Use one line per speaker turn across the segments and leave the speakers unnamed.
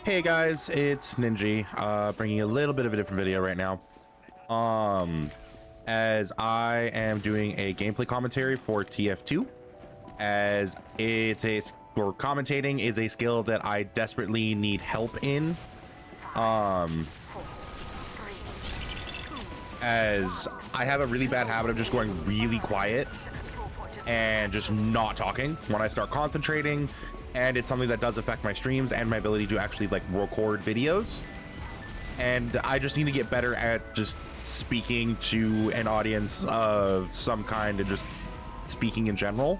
Hey guys, it's Ninja, bringing a little bit of a different video right now. As I am doing a gameplay commentary for TF2, as or commentating is a skill that I desperately need help in. As I have a really bad habit of just going really quiet and just not talking when I start concentrating, and it's something that does affect my streams and my ability to actually like record videos. And I just need to get better at just speaking to an audience of some kind and just speaking in general.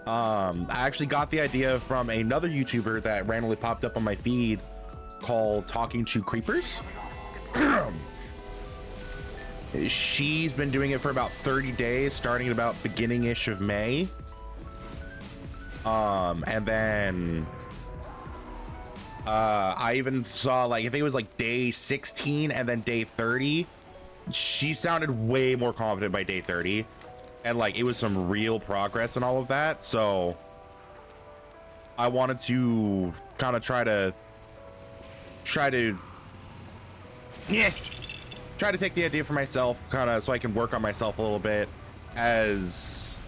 I actually got the idea from another YouTuber that randomly popped up on my feed called Talking to Creepers. She's been doing it for about 30 days, starting at about beginning-ish of May. And then I even saw, like, I think it was like day 16 and then day 30. She sounded way more confident by day 30. And like, it was some real progress and all of that. So I wanted to kind of try to take the idea for myself, kind of, so I can work on myself a little bit, as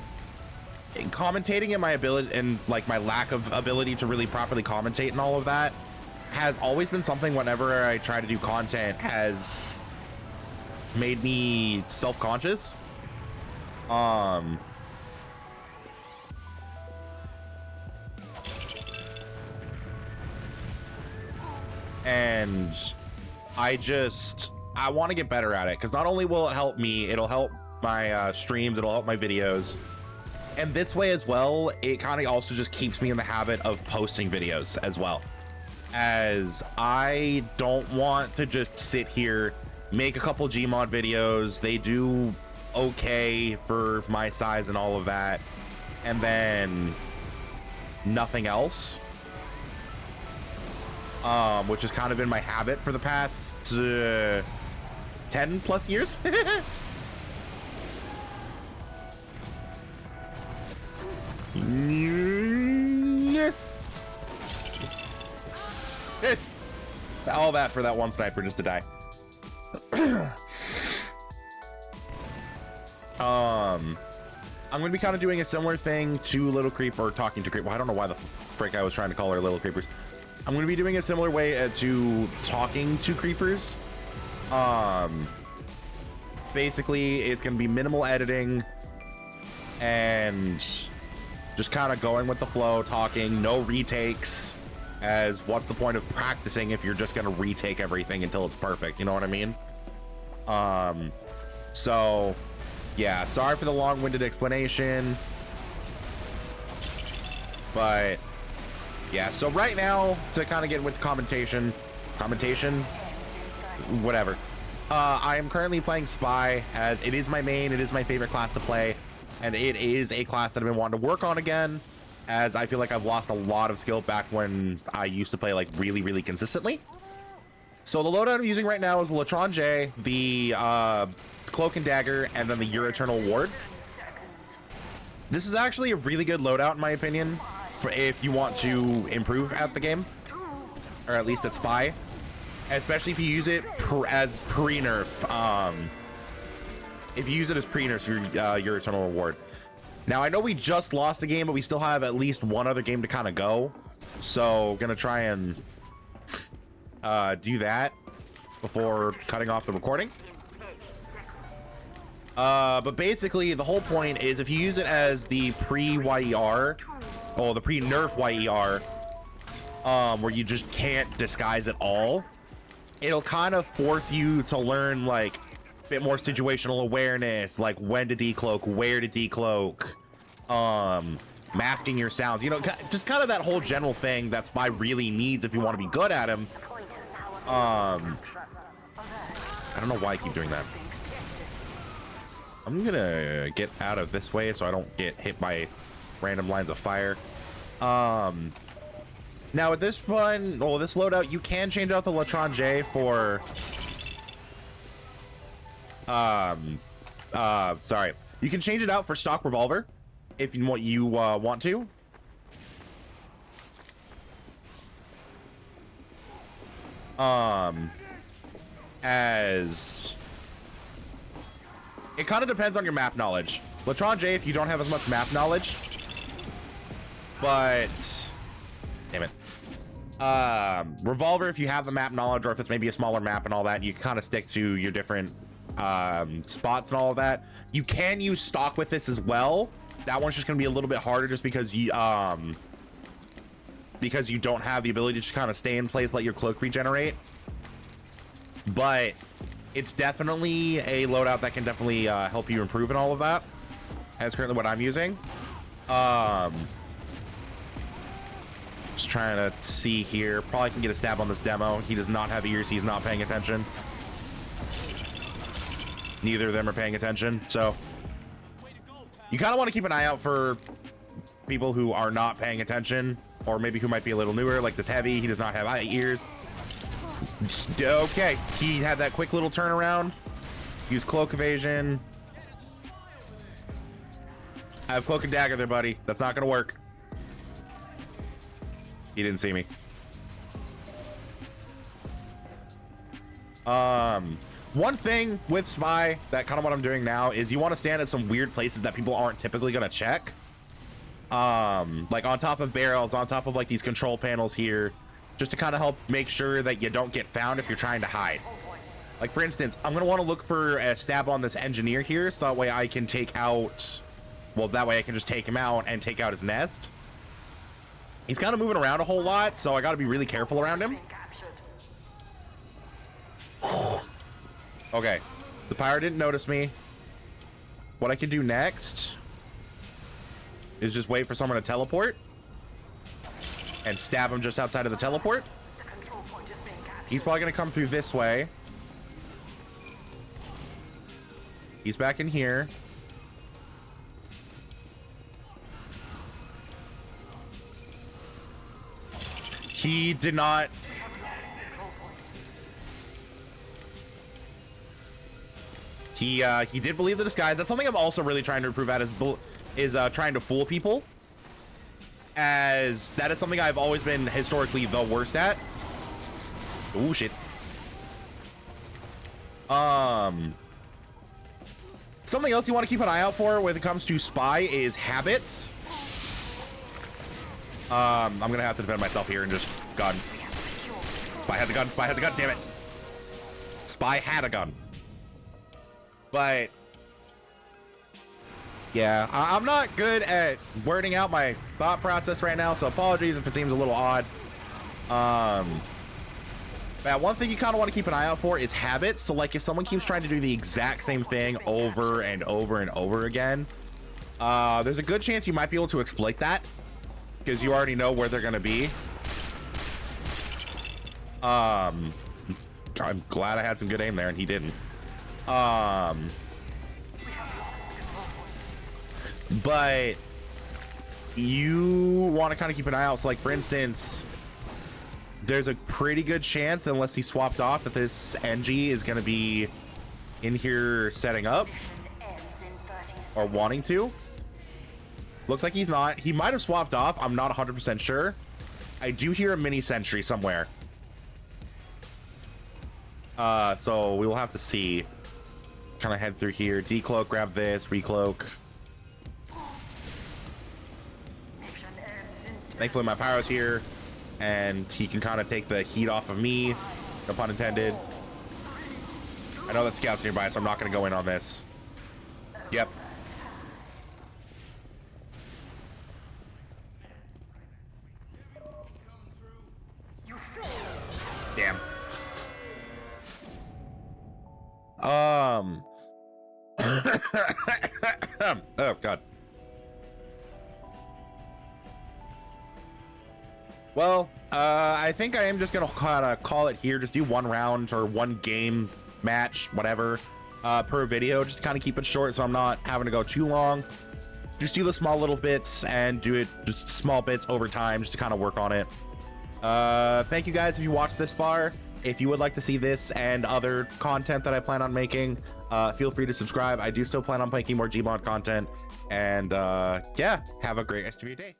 commentating and my ability and like my lack of ability to really properly commentate and all of that has always been something whenever I try to do content has made me self-conscious. And I want to get better at it, because not only will it help me, it'll help my streams, it'll help my videos, and this way as well, it kind of also just keeps me in the habit of posting videos as well, as I don't want to just sit here, make a couple Gmod videos, they do okay for my size and all of that, and then nothing else. Which has kind of been my habit for the past 10 plus years. All that for that one sniper just to die. I'm gonna be kind of doing a similar thing to Little Creep, or Talking to Creep. Well, I don't know why the frick I was trying to call her Little Creepers. I'm going to be doing a similar way to Talking to Creepers. Basically, it's going to be minimal editing and just kind of going with the flow, talking, no retakes, as what's the point of practicing if you're just going to retake everything until it's perfect, you know what I mean? So, yeah, sorry for the long-winded explanation, but yeah, so right now, to kind of get with commentation, whatever. I am currently playing Spy, as it is my main, it is my favorite class to play, and it is a class that I've been wanting to work on again, as I feel like I've lost a lot of skill back when I used to play like really, really consistently. So the loadout I'm using right now is the Latron J, the Cloak and Dagger, and then the Your Eternal Ward. This is actually a really good loadout in my opinion, if you want to improve at the game, or at least at Spy, especially if you use it as pre-nerf. If you use it as pre-nerf for your Eternal Reward. Now, I know we just lost the game, but we still have at least one other game to kind of go, so gonna try and do that before cutting off the recording. But basically, the whole point is if you use it as the pre-YER, or the pre-nerf YER, where you just can't disguise at all, it'll kind of force you to learn like a bit more situational awareness, like when to decloak, where to decloak, masking your sounds, you know, just kind of that whole general thing that Spy really needs if you want to be good at him. I don't know why I keep doing that. I'm gonna get out of this way so I don't get hit by random lines of fire. Now with this one, well, this loadout, you can change out the Latron J for sorry, you can change it out for stock revolver if you want to. As it kind of depends on your map knowledge. Latron J, if you don't have as much map knowledge, but damn it. Revolver, if you have the map knowledge, or if it's maybe a smaller map and all that, you can kind of stick to your different spots and all of that. You can use stock with this as well. That one's just going to be a little bit harder just because you don't have the ability to just kind of stay in place, let your cloak regenerate. But it's definitely a loadout that can definitely help you improve and all of that. That's currently what I'm using. Just trying to see here. Probably can get a stab on this demo. He does not have ears. He's not paying attention. Neither of them are paying attention. So you kind of want to keep an eye out for people who are not paying attention, or maybe who might be a little newer, like this heavy. He does not have ears. Okay, he had that quick little turnaround. Use cloak evasion. I have cloak and dagger there, buddy. That's not gonna work. He didn't see me. One thing with spy, that kind of what I'm doing now, is you want to stand at some weird places that people aren't typically gonna check. Like on top of barrels, on top of like these control panels here, just to kind of help make sure that you don't get found if you're trying to hide. Like for instance, I'm gonna want to look for a stab on this engineer here, so that way I can take out, well, that way I can just take him out and take out his nest. He's kind of moving around a whole lot, so I got to be really careful around him. Okay, the pirate didn't notice me. What I can do next is just wait for someone to teleport and stab him just outside of the teleport. He's probably going to come through this way. He's back in here. He did not. He did believe the disguise. That's something I'm also really trying to improve at, is trying to fool people, as that is something I've always been historically the worst at. Oh shit. Something else you want to keep an eye out for when it comes to spy is habits. I'm gonna have to defend myself here and just gun. Spy has a gun. Spy has a gun. Damn it. Spy had a gun. But yeah, I'm not good at wording out my thought process right now, so apologies if it seems a little odd. But one thing you kind of want to keep an eye out for is habits. So like if someone keeps trying to do the exact same thing over and over and over again, there's a good chance you might be able to exploit that, because you already know where they're going to be. I'm glad I had some good aim there and he didn't. But you want to kind of keep an eye out. So like for instance, there's a pretty good chance, unless he swapped off, that this NG is going to be in here setting up or wanting to. Looks like he's not. He might have swapped off. I'm not 100% sure. I do hear a mini sentry somewhere. So we will have to see. Kind of head through here. Decloak, grab this, recloak. Thankfully my pyro's here, and he can kind of take the heat off of me. No pun intended. I know that scout's nearby, so I'm not going to go in on this. Yep. Damn. Oh god. Well, I think I am just gonna kind of call it here. Just do one round or one game match, whatever, per video, just to kind of keep it short, so I'm not having to go too long. Just do the small little bits and do it just small bits over time, just to kind of work on it. Thank you guys if you watched this far. If you would like to see this and other content that I plan on making, feel free to subscribe. I do still plan on making more Gmod content, and yeah, have a great rest of your day.